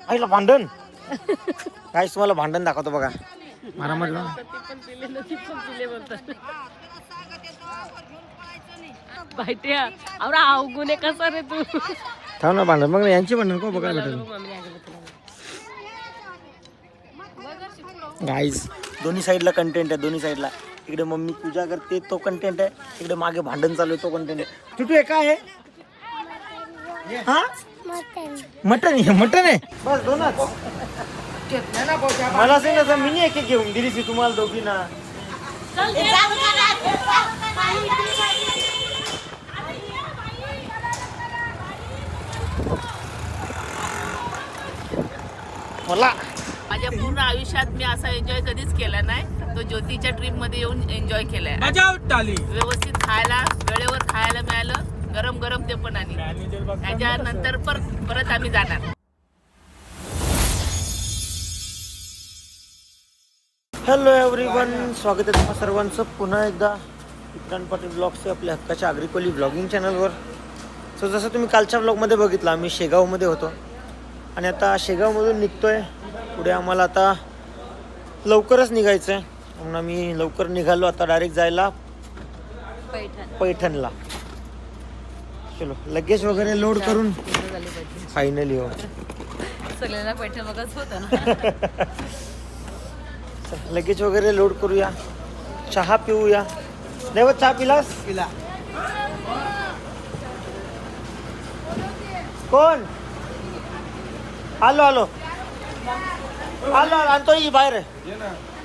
आईला भांडण. काहीच तुम्हाला भांडण दाखवतो बघा. मला म्हटलं बायट्या अरे अवगुणे कसा रे तू. थांब ना भांडण मग यांची भांडण को बघायला भेटेल. गाईस दोन्ही साईडला कंटेंट आहे. दोन्ही साईडला इकडे मम्मी पूजा करते तो कंटेंट आहे. इकडे मागे भांडण चालू आहे तो कंटेंट आहे. तुटू आहे काय आहे हा मटन आहे. मटन आहे बस दोनच. मला सांग ना मिनी एक घेऊन दिली ती तुम्हाला दोघींना. मला माझ्या पूर्ण आयुष्यात मी असा एन्जॉय कधीच केला नाही. तो ज्योतीच्या ट्रिप मध्ये येऊन एन्जॉय केलाय. व्यवस्थित खायला वेळेवर खायला मिळालं. गरम गरम ते पण आणि त्याच्यानंतर परत आम्ही जाणार. हॅलो एव्हरीवन, स्वागत आहे तुम्हा सर्वांचं पुन्हा एकदा विक्रांत पाटील ब्लॉगचे आपल्या हक्काच्या आग्रिकोली ब्लॉगिंग चॅनलवर. सो जसं तुम्ही कालच्या ब्लॉगमध्ये बघितलं आम्ही शेगावमध्ये होतो आणि आता शेगावमधून निघतोय. पुढे आम्हाला आता लवकरच निघायचं आहे म्हणून आम्ही लवकर निघालो. आता डायरेक्ट जायला पैठणला. चलो लगेज वगैरे लोड करून फायनली हो सगळ्यांना पैठण बघाच होतं ना. लगेज वगैरे लोड करूया. चहा पिऊया. देवा चहा पिलास? पिला. कोण आलो आलो आलो आणतो ही बाहेर आहे.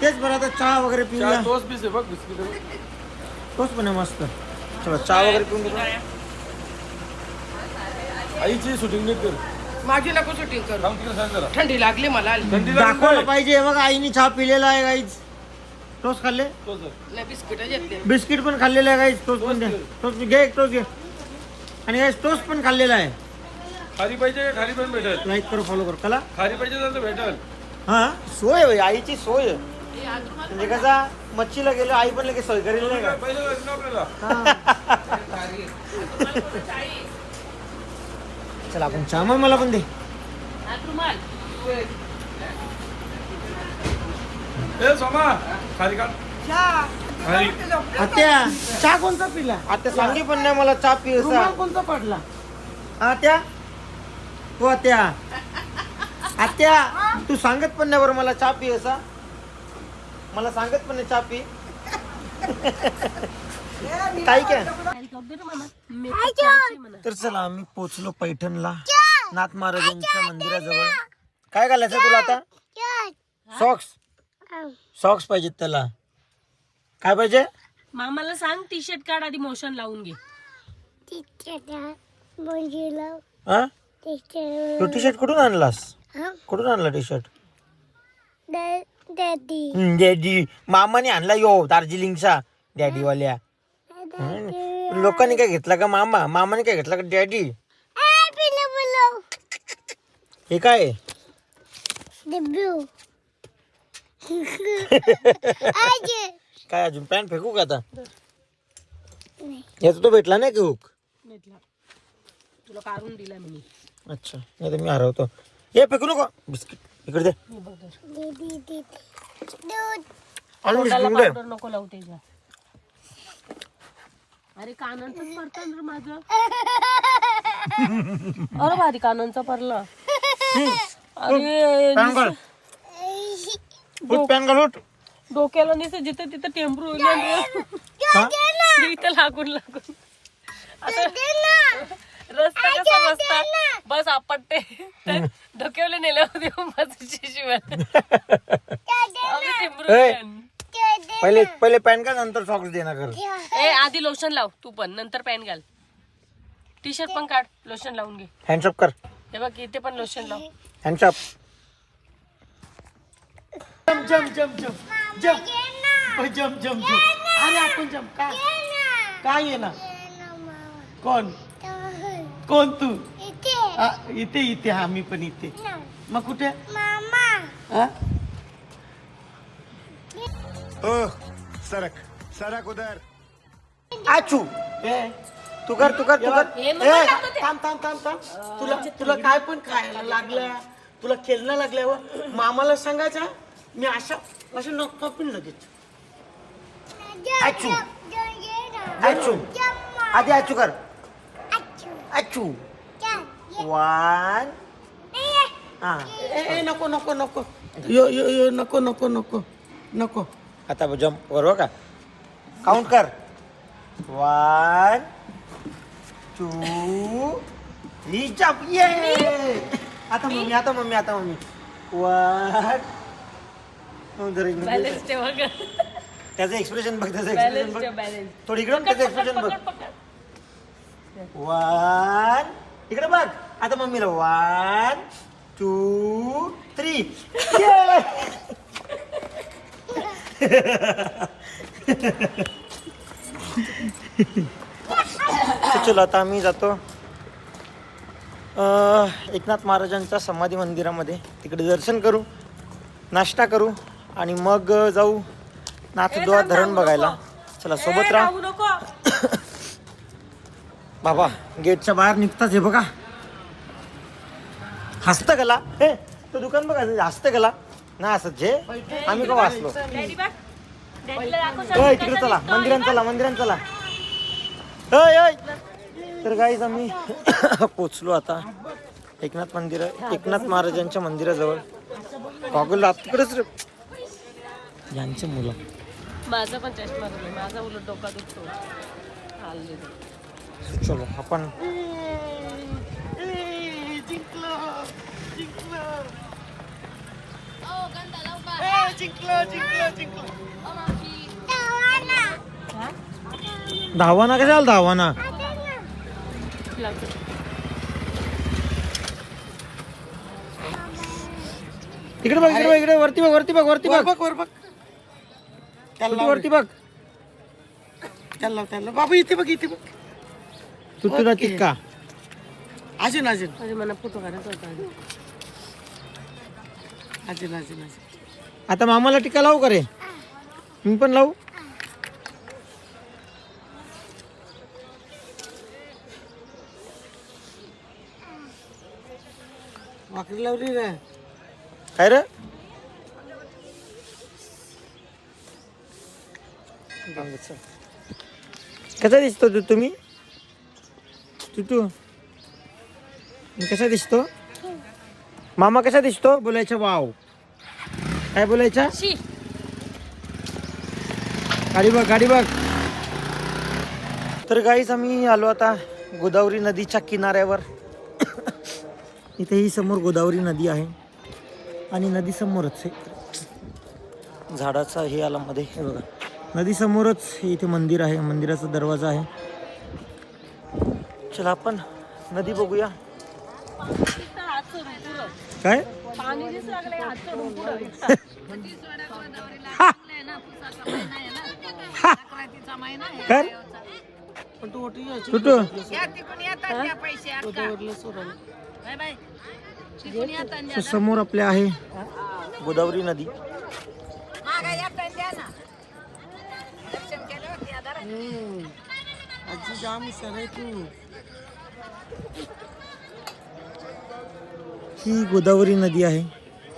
तेच बरं आता चहा वगैरे पिऊया. तोच पण आहे मस्त. चला चहा वगैरे पिऊन घेतो. आईची शूटिंग नाही कर. माझी नको शूटिंग कर. थंडी लागली मला. दाखवायला पाहिजे. बघा आईने चहा पिलेला आहे गाईज. टोस्ट खाल्ले? बिस्किट घेतले. बिस्किट पण खाल्लेलं आहे गाईज. टोस्ट पण द्या. टोस्ट घे एक टोस्ट घे. आणि गाईज टोस्ट पण खाल्लेला आहे. खारी पाहिजे खारी पण भेटेल. लाईक करू फॉलो करू. कला खारी पाहिजे तर भेटेल. हा सोय आहे आईची सोय आहे. म्हणजे कसा मच्छीला गेलो आई पण लगेच सोय करेल नाही का. पहिलं लग्न आपल्याला. चला आपण चहा मग मला पण दे. ए सोमा खारी काढ. खारी आत्या चहा कोणता पिला? आत्या सांगे पण नाही मला चहा पी. कोणता पडला आत्या? हो आत्या. आत्या तू सांगत पण नाही बरं मला चहा पी असा. मला सांगत पण नाही चहा पी. काय काय. तर चला आम्ही पोचलो पैठणला नाथ महाराजांच्या मंदिराजवळ. काय घालायचं तुला आता? सॉक्स. सॉक्स पाहिजेत त्याला. काय पाहिजे? मामाला सांग टी शर्ट काढ आधी मोशन लावून घे. हा तू टी शर्ट कुठून आणलास? कुठून आणला टी शर्ट? डॅडी मामाने आणला यो दार्जिलिंगचा डॅडी वाल्या. लोकांनी काय घेतला का मामा? मामाने काय घेतला का डॅडी? हे काय काय अजून पॅन्ट फेकू का आता? याचा तो भेटला नाही की हुक? तुला काढून दिला मी. अच्छा नाही तर मी हरवतो. हे फेकू नको बिस्किट इकडे दे. पावडर नको लावू त्याच्या. अरे कानांचं पडतं रे माझं. अरे भारी कानांचा पडला. अरे पॅन घाल उठ. डोक्याला नाही जिथं तिथं टेम्परू इथं लागून लागून रस्ता कसा रस्ता बस आपटते डोक्याला नेल्या होते पहिले पहिले पॅन घाल नंतर सॉक्स दे ना कर. ए आधी लोशन लाव तू पण नंतर पॅन घाल. टी शर्ट पण काढ लोशन लावून घे. हँडशॉप कर. हे बघ इथे पण लोशन लाव. हँडशॉप. जम जम जम जम जम जम जम जम. अरे आपण जम काय ये ना. कोण कोण तू? इथे इथे. हा मी पण इथे. मग कुठे? सरक सरक उधर. आचू तू कर तू कर तू कर. थांब थांब थांब थांब. तुला तुला काय पण खायला लागलं तुला खेळणं लागल्यावर मामाला सांगायचं मी अशा नक्का पिन लगेच. आचू आचू आधी आचू कर. आचू 1 हा. ए नको नको नको यो यो यो नको नको नको नको. आता जम्प बरोबर का काउंट कर. 1 2 3 जम्प. ये आता मम्मी 1 बॅलन्स ठेवा ग. त्याचं एक्सप्रेशन बघ थोडी इकडं त्याचं एक्सप्रेशन बघ. 1 इकडे बघ आता मम्मीला 1 2 3 चलो आता आम्ही जातो एकनाथ महाराजांच्या समाधी मंदिरामध्ये. तिकडे दर्शन करू, नाश्ता करू आणि मग जाऊ नाथद्वार धरण बघायला. चला सोबत राहा. बाबा गेटच्या बाहेर निघताच हे बघा हस्तकला. हे तो दुकान बघा हस्तकला ना असं जे आम्ही का वाचलो. तिकडे चला मंदिरात चला. तर गाईज आम्ही पोचलो आता एकनाथ महाराजांच्या मंदिराजवळ. गॉगल तिकडेच रे यांचे मुलं. माझा पण चष्मा झाला, माझा उलट डोका दुखतो. चलो आपण धावाना कशाला धावाना. इकडे बघ इकडे वरती बघ वर बघ वरती बघ. त्याला बाबा इथे बघ तुला टिक्का अजून अरे मला फोटो काढायचा होता. अजून आता मामाला टिक्का लावू का रे. मी पण लावू. भाकरी लावली रे. काय रे कसा दिसतो तुम्ही कसा दिसतो मामा कसा दिसतो. बोलायचं वाव. काय बोलायचं. गाडी बघ. तर गाईज आम्ही आलो आता गोदावरी नदीच्या किनाऱ्यावर. इथे ही समोर गोदावरी नदी आहे आणि नदी समोरच आहे झाडाचा हे आला मध्ये हे बघा. नदी समोरच इथे मंदिर आहे, मंदिराचा दरवाजा आहे. चला आपण नदी बघूया. काय काय समोर आपल्या आहे गोदावरी नदी. आजी जाम सर तू. ही गोदावरी नदी आहे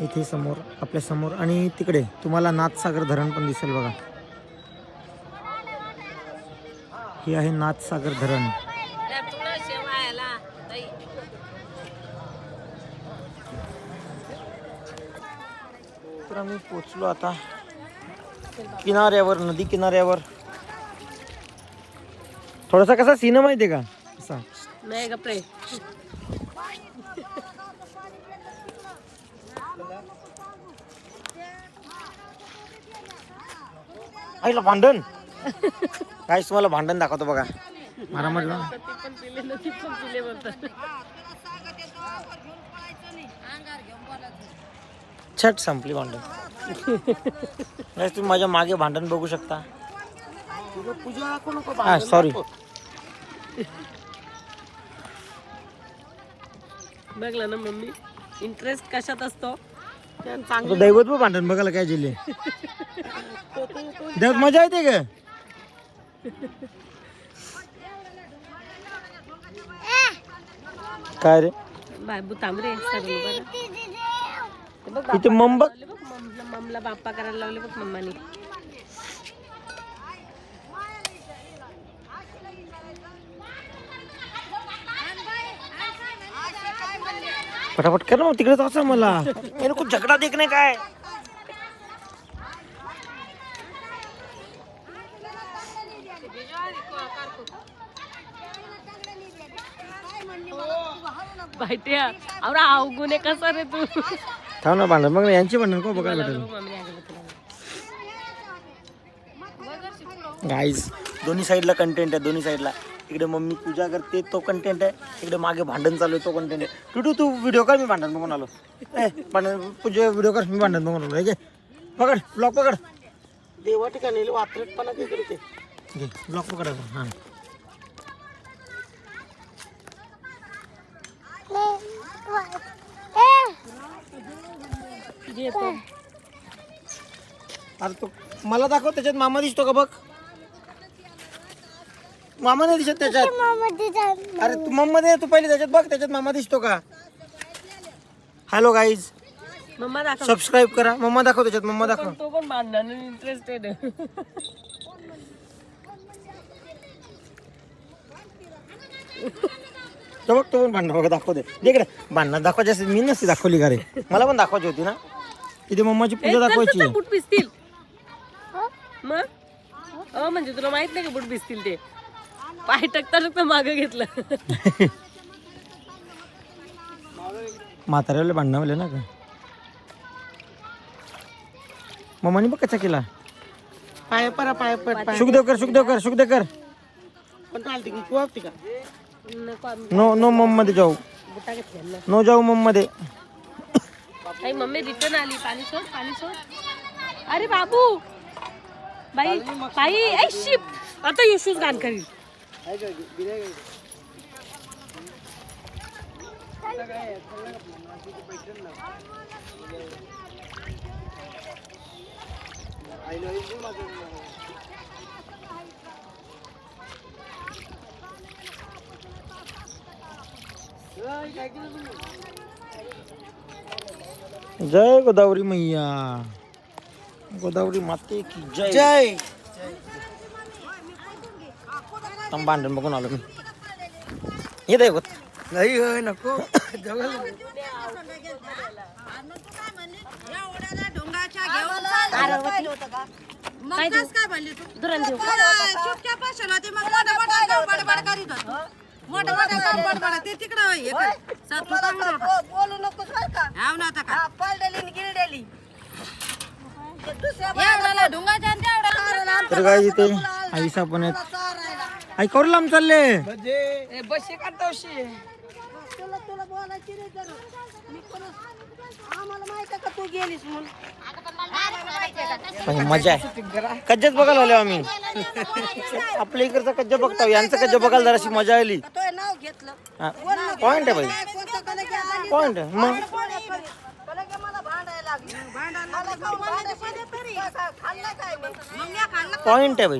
इथे समोर आपल्या समोर. आणि तिकडे तुम्हाला नाथसागर धरण पण दिसेल बघा. हे आहे नाथसागर धरण. तर आम्ही पोचलो आता किनाऱ्यावर, नदी किनाऱ्यावर. थोडासा कसा सीन माहितीये का असा. नाही गप्रे. आईला भांडण काय तुम्हाला भांडण दाखवतो बघा. मारामारी छट संपली भांडण. तुम्ही माझ्या मागे भांडण बघू शकता. पूजा नको सॉरी. बघला ना मम्मी इंटरेस्ट कशात असतो. दैवत भांडण बघायला काय जिल्हे त्यात मजा येते का. काय रे बाबू तांबरे सर बघ इथे मम बघ. ममला बाप्पा करायला लावले बघ मम्मानी. फटाफट कर ना तिकडे जायचं मला. यार खूप झगडा देखणे काय. बायट्या आवरा अवगुणे कसा रे तू. थांब ना भांडण बघ ना यांची भांडण को बघायला भेटेल. गाईज दोन्ही साईडला कंटेंट आहे. दोन्ही साईडला इकडे मम्मी पूजा करते तो कंटेंट आहे. इकडे मागे भांडण चालू आहे तो कंटेंट आहे. टुटू तू व्हिडिओ कर मी भांडण बघून आलो. भांडण पूजा व्हिडिओ कर मी भांडण बघून आलो. हे घे पकड ब्लॉक पकड. देवा ठिकाणी वात्रटपणा ते करते. घे ब्लॉक पकड. हां अरे तो मला दाखव त्याच्यात मामा दिसतो का बघ. मामा नाही दिसत त्याच्यात. अरे तू मम्मा दे तू पहिले त्याच्यात बघ त्याच्यात मामा दिसतो का. हॅलो गाईज मम्मा दाखव. सबस्क्राईब करा. मम्मा दाखव त्याच्यात. मम्मा दाखव. तो पण भांडण इंटरेस्टेड आहे. तो बघ तो पण भांडण बघ दाखव दे. इकडे भांडण दाखवायची असेल मी नसती दाखवली का रे. मला पण दाखवायची होती ना. इथे मम्माची पूजा दाखवायची आहे. बूट भिजतील मग. म्हणजे तुला माहित नाही का बूट भिजतील ते. पाय टाकता मागं घेतलं. म्हाताऱ्याला भांडणावले ना का. मम्मानी बघ कसा केला. पाय परा पाय पड पाय. सुखदेव कर सुखदेव कर सुखदेव कर. पण चालते की कुवापती का. नको आम्ही नो नो मम मध्ये जाऊ. बुटा घेतल्या ना. नो जाऊ मम मध्ये. आई मम्मी रिटर्न आली. पाणी सोड पाणी सोड. अरे बाबू बाई बाई ऐ शिप आता यशूच गाण करील. जय गोदावरी मैया. गोदावरी माते की जय. जय. भांडण बघून आलो मी. हे दे गो. नाही होय नको. तर काय इथे आईसा पण आहेत. आई करू लांब चालले. बस काढतावशी. मजा आहे. कज्जाच बघायला आलो आम्ही. आपल्या इकडचा कज्जा बघतो. यांचा कज्जा बघायला जराशी मजा आली. पॉइंट आहे बाई. पॉइंट आहे मग. पॉइंट आहे बाई.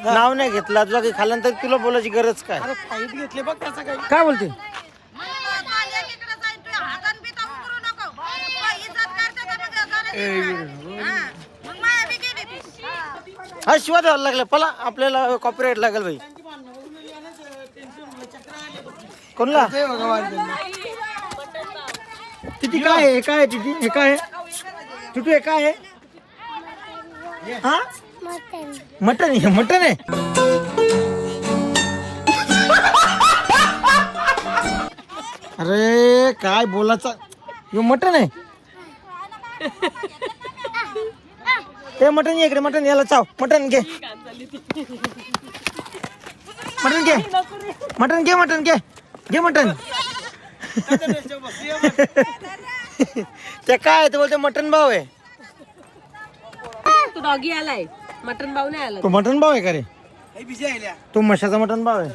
नाव नाही घेतला तुझा काही खाल्ल्यानंतर तुला बोलायची गरज काय. फाईट घेतले बघ त्याचा काही. काय बोलते. हा शिवा द्यायला लागला पला. आपल्याला कॉपीराईट लागेल भाई. कोणला तिथे काय आहे. काय आहे तिथे. हे काय आहे तुटू. हे काय आहे. हा मटन आहे. मटन आहे. अरे काय बोलायचं. यो मटन आहे. ते मटन ये इकडे. मटन याला चाव. मटन घे. मटन घे. मटन घे. मटन घे. घे मटन. ते काय ते बोलते मटन भाव आहे. तू डॉगी आलाय. मटन भाऊ नाही आला. तो मटन भाव आहे का रे. तो मशाचा मटन भाव आहे.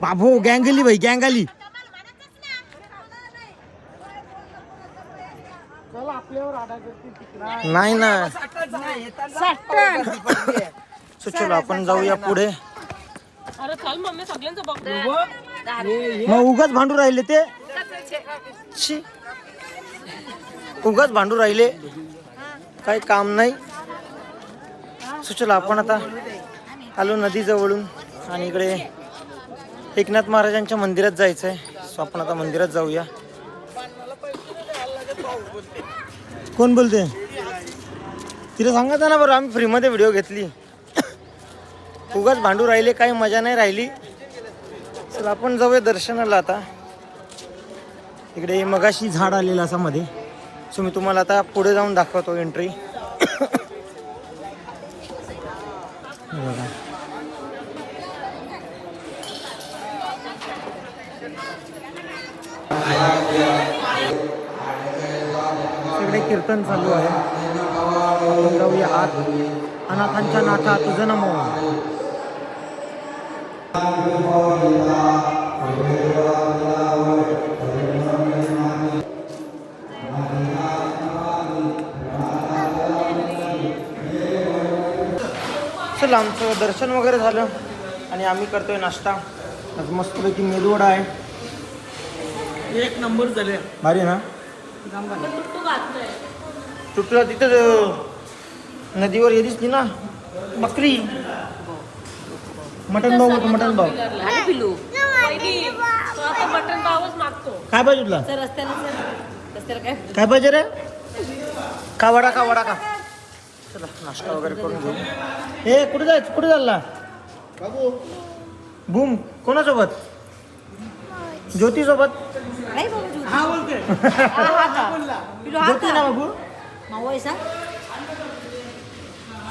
बाबू गँग आली भाई. गँग आली. नाही ना. साठ. चलो आपण जाऊया पुढे. अरे चल मम्मी सगळ्यांचं बघ. मग उगाच भांडू राहिले ते शी. उगाच भांडू राहिले, काही काम नाही. सुचला आपण आता आलो नदी जवळून आणि इकडे एकनाथ महाराजांच्या मंदिरात जायचं आहे. सो आपण आता मंदिरात जाऊया. कोण बोलते? तिला सांगायचं ना बरं, आम्ही फ्रीमध्ये व्हिडिओ घेतली. उगाच भांडू राहिले, काही मजा नाही राहिली. चला आपण जाऊया दर्शनाला आता. इकडे मगाशी झाड आलेलं असं मध्ये. सो मी तुम्हाला आता पुढे जाऊन दाखवतो एंट्री. इकडे कीर्तन चालू आहे. आपण जाऊया आत. अनाथांच्या नाथा तुझं नमो. चला आमचं दर्शन वगैरे झालं आणि आम्ही करतोय नाश्ता. आज मस्तपैकी मेदूवडा आहे. एक नंबर झाले. भारी ना. तुटला तिथं नदीवर हे दिसली ना बकरी. मटन भाऊ होतो, मटन भाऊ. मटन पावच मागतो. काय पाहिजे तुला? रस्त्याला काय पाहिजे रे? का वडा का वडा का. चला नाश्ता वगैरे करून घेऊ. ए कुठे जायचं? कुठे चालला? बूम. कोणासोबत? ज्योती सोबत. हा बोलते. ज्योती ना बाबू.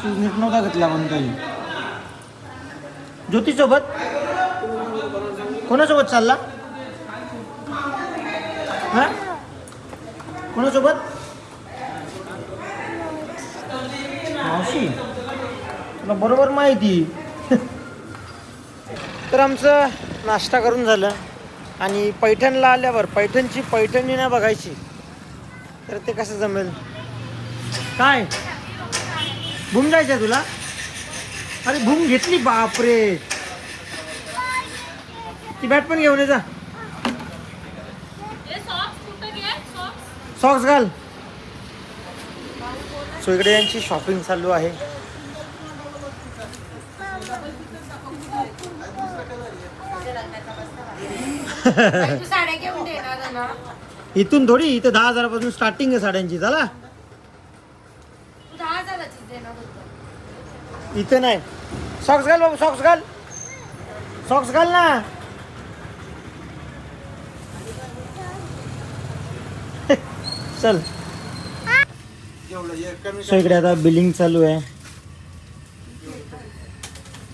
शूज नीट नव्हता घेतला पण काही. ज्योती सोबत. कोणासोबत चालला? हा कोणासोबत? मावशी तुला बरोबर माहिती. तर आमचं नाश्ता करून झालं आणि पैठणला आल्यावर पैठणची पैठणी ना बघायची तर ते कसं जमेल. काय भूम जायचं तुला? अरे भूम घेतली बापरे. ती बॅट पण घेऊन ये जा. सॉक्स घाल. सो इकडे यांची शॉपिंग चालू आहे. साड्या घेऊन देणार ना. इथून थोडी, इथं 10,000 पासून स्टार्टिंग आहे साड्यांची. चला 10,000ची देणार होतं. इथं नाही. सॉक्स घाल बाबू, सॉक्स घाल. सॉक्स घाल ना. चल. सो इकडे आता बिलिंग चालू आहे.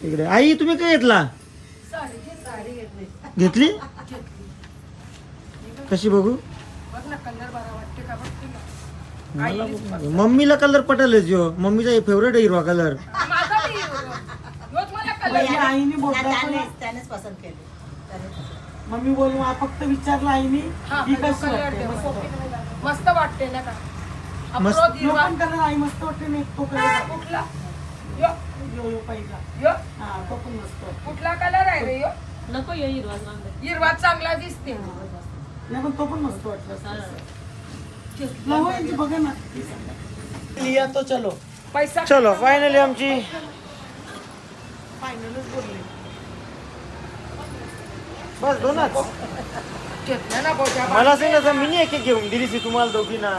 इकडे आई तुम्ही काय घेतला? घेतली कशी बघू? मम्मीला कलर पटेलच यो. मम्मीचा फेवरेट आहे हिरवा कलर. आईने बोलला मम्मी बोलू फक्त विचारलं आईने ही कशी वाटते. मस्त वाटते ना का? मस्त. यो पण कलर आई मस्त वाटते ना. तो कलर कुठला? यो यो पहिला यो. हा तो पण मस्त वाटतो. कुठला कलर आहे रे यो? नको यो हिरवा. हिरवा चांगला दिसते. नाही पण तो पण मस्त वाटला. बघा ना. लिया तो चलो. पैसा चलो फायनली आमची फायनलच बोलले. बस दोनच. घेतलं ना बोजा. मला सांगितलं मी एक एक घेऊन दिली तुम्हाला दोघींना.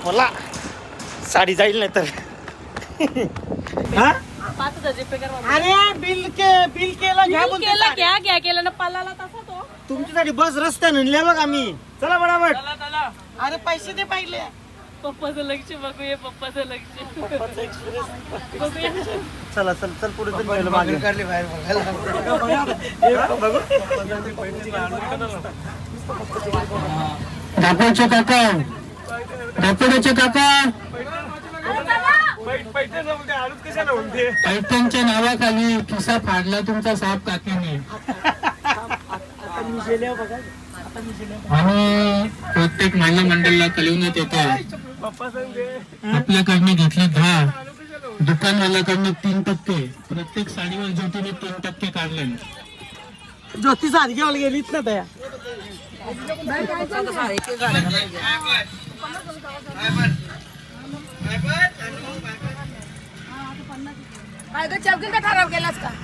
मला साडी जाईल नाही तर. हा 5,000 पे कर. अरे बिल केलं घ्या बोलते. घ्या केलं ना पालाला तसा तो. तुमच्यासाठी बस रस्त्याने आणल्या बघ आम्ही. चला बडाबट. अरे पैसे दे पाहिले. पप्पाचं लक्ष बघूया. पप्पाचं लक्ष बघूया. चला चल चल पुढे चल. पहिलं मागे काढली बाहेर दापोडचे काका. दापोड्याचे काका. पैठणच्या नावाखाली किस्सा फाडला तुमचा साप काकीने. आता मी गेल्यावर बघा. आणि प्रत्येक महिला मंडळाला कळवण्यात येतं आपल्याकडनं घेतले 10, दुकानवाल्याकडनं 3%, प्रत्येक साडीवर ज्योतीने 3% काढले. ज्योती साडी घेऊन गेलीच ना त्या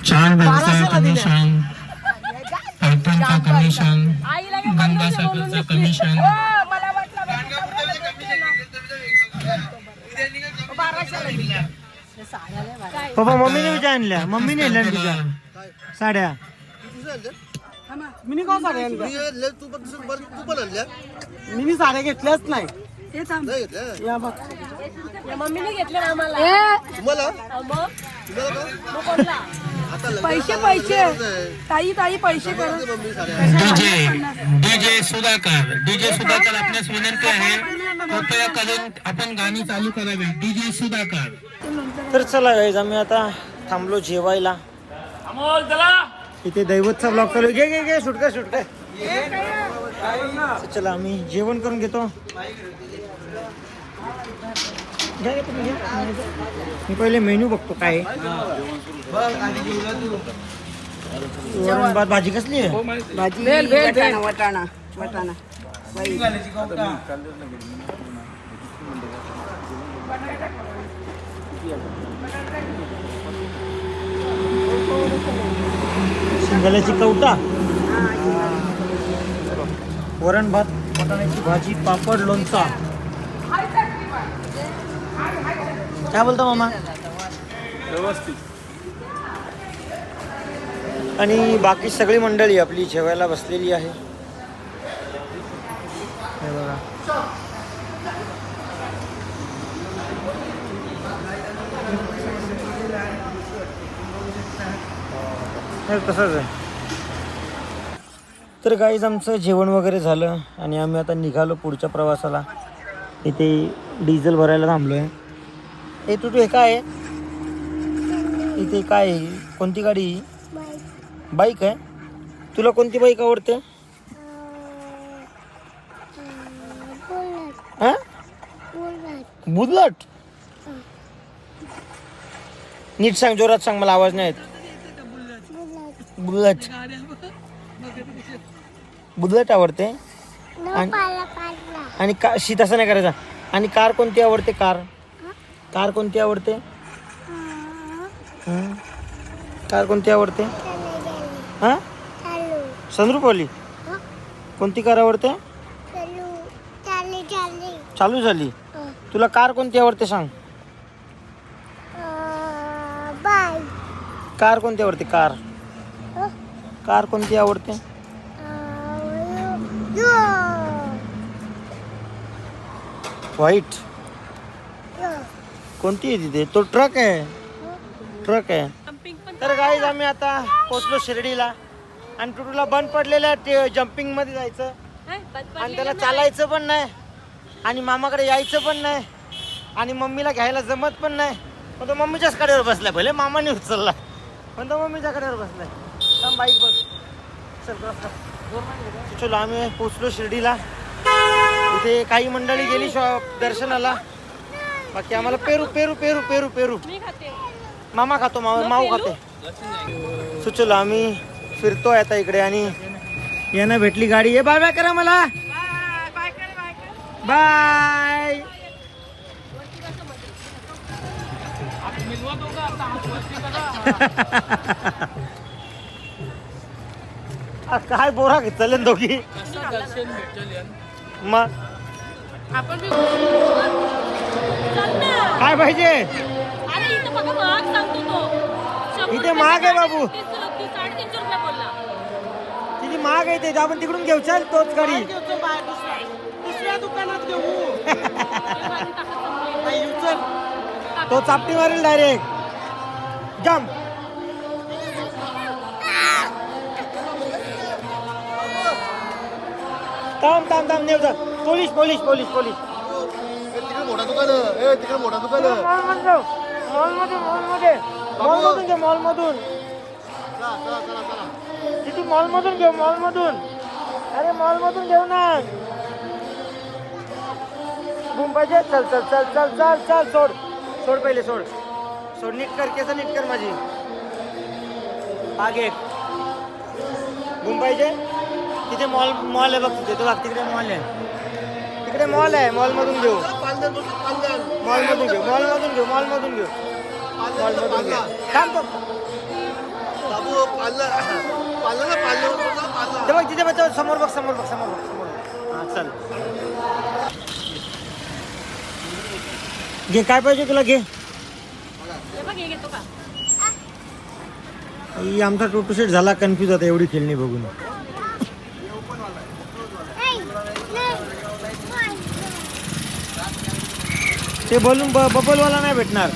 चार दिवसाचं कमिशन, अर्पणचं कमिशन, गंगासागरचं कमिशन, पप्पा मम्मीने विचार आणल्या, मम्मीने आणल्या ना तुझ्या साड्या. मिनी कोण साड्या मिनी साड्या घेतल्याच नाही. या बघ मम्मीने घेतलं ना आम्हाला. पैसे ताई पैसे डीजे सुधाकर आपल्यास विनंती आहे, कृपया करून आपण गाणी चालू करावी. डीजे सुधाकर. तर चला गाईज, आम्ही आता थांबलो जेवायला. इथे दैवतचा ब्लॉग चालू. घे सुटका. चला आम्ही जेवण करून घेतो. घ्या तुम्ही घ्या. मी पहिले मेन्यू बघतो काय आहे. वरण भात, भाजी कसली आहे? वटाणा शिंगाल्याची कवटा, वरण भात, वाटाण्याची भाजी, पापड, लोणचा. काय बोलता मामा? व्यवस्थित. आणि बाकी सगळी मंडळी आपली जेवायला बसलेली आहे. हे बघा. हे तसंच आहे. तर गाईज आमचं जेवण वगैरे झालं आणि आम्ही आता निघालो पुढच्या प्रवासाला. इथे डिझेल भरायला थांबलो आहे. हे तू हे काय आहे इथे? काय आहे? कोणती गाडी? बाईक आहे. तुला कोणती बाईक आवडते? हा? बुलेट. नीट सांग, जोरात सांग, मला आवाज नाही येत. बुलेट आवडते. आणि का तसं नाही करायचा. आणि कार कोणती आवडते? कार कोणती आवडते? कार कोणती आवडते? हा, सनरूफवाली. कोणती कार आवडते? चालू झाली. तुला कार कोणती आवडते सांग? कार कोणती आवडते? कार कोणती आवडते? व्हाईट. कोणती आहे तिथे? तो ट्रक आहे. तर गाईज आम्ही आता पोचलो शिर्डीला. आणि टुटूला बंद पडलेल्या जम्पिंग मध्ये जायचं आणि त्याला चालायचं पण नाही आणि मामाकडे यायचं पण नाही आणि मम्मीला घ्यायला जमत पण नाही. पण तो मम्मीच्याच कडेवर बसलाय. भले मामाने उचलला पण तो मम्मीच्या कडेवर बसलाय. बाईक बस. चलो आम्ही पोचलो शिर्डीला. इथे काही मंडळी गेली दर्शनाला. बाकी आम्हाला पेरू. मामा खातो, माऊ खाते. चलो आम्ही फिरतोय आता इकडे आणि यांना भेटली गाडी. ये बाय करा मला. बाय. काय बोरा घेतले दोघी. मग काय पाहिजे? अरे इथं बघा महाग सांगतो तो. इथे महाग आहे बाबू. 350 रुपये बोलला. किती महाग आहे ते. आपण तिकडून घेऊ. चल तोच गाडी. दुसऱ्या दुकानात घेऊ. तो चापटी मारेल डायरेक्ट. जम्प. थांब नेऊ जा. पोलीस. मॉलमधून घे. मॉलमधून अरे मॉल मधून घेऊ ना. बूम पाहिजे. चल चल चल चल चल चल सोड सोड पहिले सोड सोड. नीट कर केस नीट कर माझी. आगे बूम पाहिजे. तिथे मॉल मॉल आहे बघ तिथे. तो बघ तिकडे मॉल आहे. तिकडे मॉल आहे. मॉल मधून घेऊ. मॉल मधून घेऊ. मॉल मधून घेऊ. मॉल मधून घेऊ. मॉल मधून घेऊ. थांब बघ. ते बघ तिथे बघ समोर बघ समोर बघ समोर बघ समोर. हा चल घे. काय पाहिजे तुला घे. हे बघ, हे घेतो का? ही आमचा टोटू सेट झाला कन्फ्यूज आता एवढी खेळणी बघून. ते बलून बबलवाला नाही भेटणार.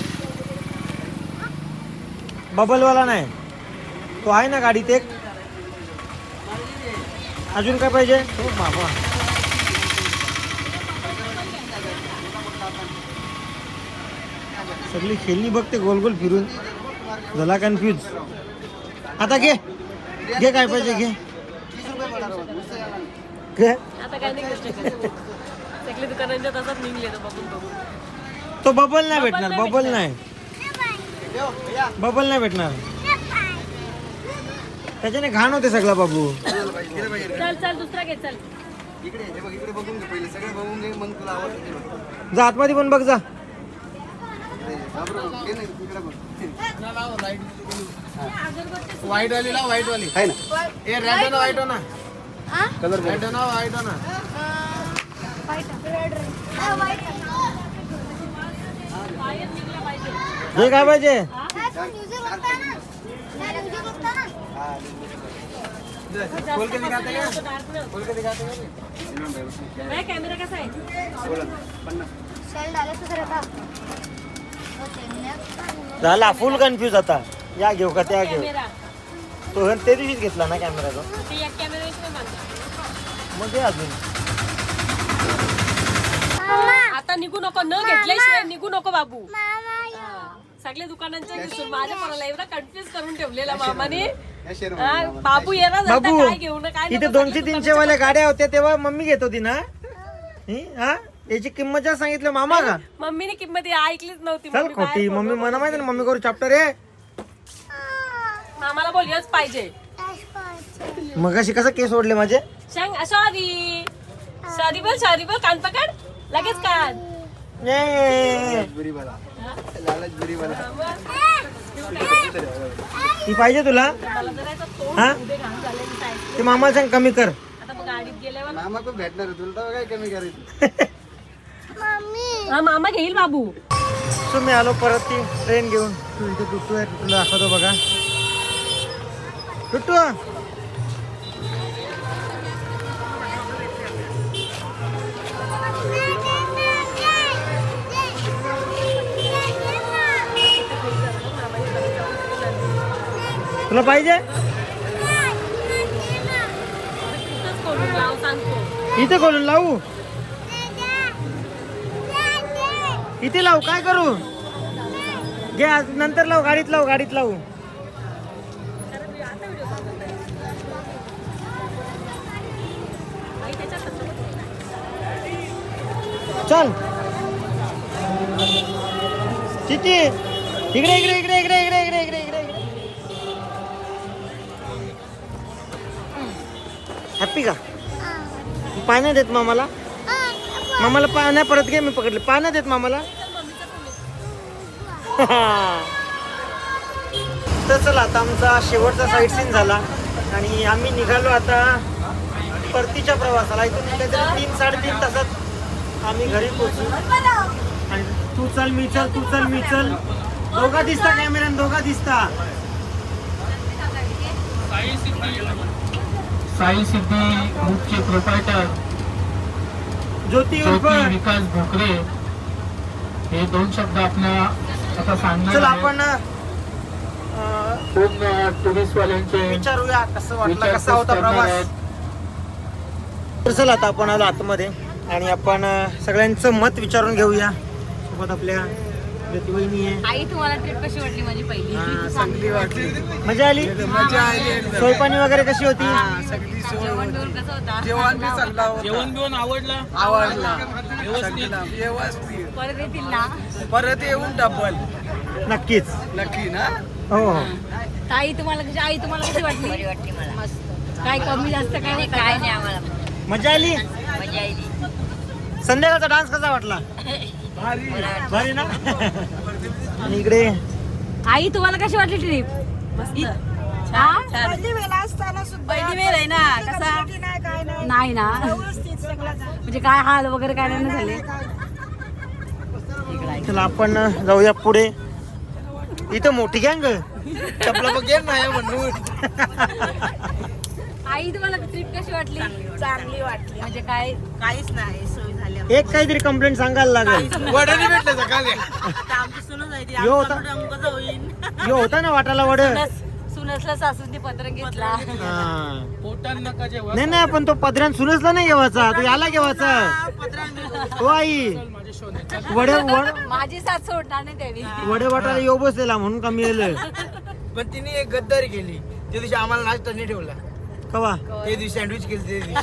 बबलवाला नाही. तो आहे ना गाडीत एक. अजून काय पाहिजे. हो बाबा सगळी खेळणी बघते गोल गोल फिरून झाला कन्फ्यूज. आता घे घे काय पाहिजे घे. घे. आता काय नाही गोष्ट सगळे दुकानांच्या तसाच निघले तर बघून बघून. तो बबल नाही भेटणार. बबल नाही. बबल नाही भेटणार. त्याच्याने घाण होते सगळा बाबू. चल चल दुसरा घे चल. जा आतमध्ये पण बघ जा. व्हाईट वाली लाव. व्हाईट वाली आहे ना. ए रेड ना व्हाईट ना. कलर रेड ना व्हाईट ना. हे काय पाहिजे. खोल के दिखाते क्या? खोल के दिखाते क्या? कॅमेरा कसा आहे? झाला फुल कन्फ्यूज आता. या घेऊ का त्या घेऊ. कॅमेरा तो ते दिवशीच घेतला ना कॅमेरा तो. ते एक कॅमेरा मागला. मग घे अजून. आता निघू नको. न घेतल्याशिवाय निघू नको बाबू. सगळे दुकानांच्या दिसून माझ्या पोराला एवढा कन्फ्युज करून ठेवलेला मामाने. बाबू येणार बाबू काय घेऊ ना काय इथे नको 200-300 वाल्या गाड्या होत्या तेव्हा मम्मी घेत होती ना. हा याची किंमत जास्त सांगितलं मामा का. मम्मीने किंमत ऐकलीच नव्हती. चल मम्मी खोटी. बाहेर मम्मी म्हणा माहिती ना मम्मी करू चॅप्टर आहे. मामाला बोल हेच पाहिजे. मग अशी कसं केस ओढले माझे. सांग सॉरी सॉरी बोल. कान पकड लगेच कान. ये. बुरी वाला. लालच बुरी वाला. ती पाहिजे तुला. मला जरा याचं तोंड हा उभे घालून झाले मी काय. ते मामाला सांग कमी कर. आता मग गाडीत गेल्यावर मामा पण भेटणार आहे तुला. तर काय कमी करायचं. हा मामा घेईल बाबू. सो मी आलो परत ती ट्रेन घेऊन. तू इथे टुट्टू आहे. तुला दाखवतो बघा. टुट्टू तुला पाहिजे. इथंच खोलून लाव सांगतो. इथे खोलून लावू. इथे लावू काय करू. घे आज नंतर लावू. गाडीत लावू. गाडीत लावू. आई त्याच्यात चल चिची इकडे इकडे इकडे इकडे इकडे इकडे इकडे इकडे इकडे. हॅप्पी का. पाण्यात देत मामाला. मामाला पाण्या परत घे. मी पकडले. पाण्यात देत मामाला. तर चला आता आमचा शेवटचा साईट सीन झाला आणि आम्ही निघालो आता परतीच्या प्रवासाला. इथून काहीतरी 3-3.5 तासात आम्ही घरी पोहोचू. आणि तू चल मी चल तू चल मी चल. दोघा दिसता कॅमेऱ्यान. दोघा दिसता. साई सिद्धी ग्रुपचे प्रोप्रायटर ज्योती उर्फ ज्योती विकास भोकरे हे 2 शब्द आपल्याला आता सांगणार चल आहे. आपण टुरिस्ट वाल्यांचे विचारूया कसं वाटलं. विचारपूस कसा होता करणार प्रवास. आहेत. तर चला आता आपण आलो आतमध्ये आणि आपण सगळ्यांचं मत विचारून घेऊया. सोबत आपल्या ज्योती वहिनी आहे. आई तुम्हाला ट्रिप कशी वाटली माझी पहिली? चांगली वाटली. मजा आली. मजा आली एकदम. सोयपाणी वगैरे कशी होती? सगळी सोय जेवण होती. बिवण कसं होता? जेवण बी चांगला होता. बिवून आवडला आवडला व्यवस्थित. परत येतील ना? परत येऊन डबल नक्कीच. नक्की ना. हो हो. आई तुम्हाला कशी वाटली? मस्त. काय कमी जास्त काय नाही? काय नाही आम्हाला. मजा आली. मजा आली. संध्याकाळचा डान्स कसा वाटला? भारी ना. आणि इकडे आई तुम्हाला कशी वाटली ट्रिप? पहिली वेळा असताना सुद्धा पहिली वेळ आहे ना, कसा? नाही ना, म्हणजे काय हाल वगैरे काय नाही ना झाले. चला आपण जाऊया पुढे. इथं मोठी गँग. चपला बघेल नाही म्हणून. आई तुम्हाला ट्रिप कशी वाटली? चांगली वाटली. म्हणजे काय? काहीच नाही सोय झाल्या. एक काहीतरी कंप्लेंट सांगायला लागेल. वडाने भेटलं सकाळी. आमची सुनच आहे ती. यो होता यो होता ना वाटाला वड. सुनसला सासूंनी पत्र घेतला. हा. पोटात नका जेव्हा नाही नाही पण तो पदऱ्यान सुनसला नाही घेवायचा, तो याला घेवायचा. हो आई वडे माझी सास सोडणार नाही त्यावी. वडे वाटाला येऊ बसलेला म्हणून कमी येलं. पण तिने एक गद्दारी केली. त्या दिवशी आम्हाला नाश्ता नाही ठेवला. कवा ते दिवशी सँडविच केली. त्या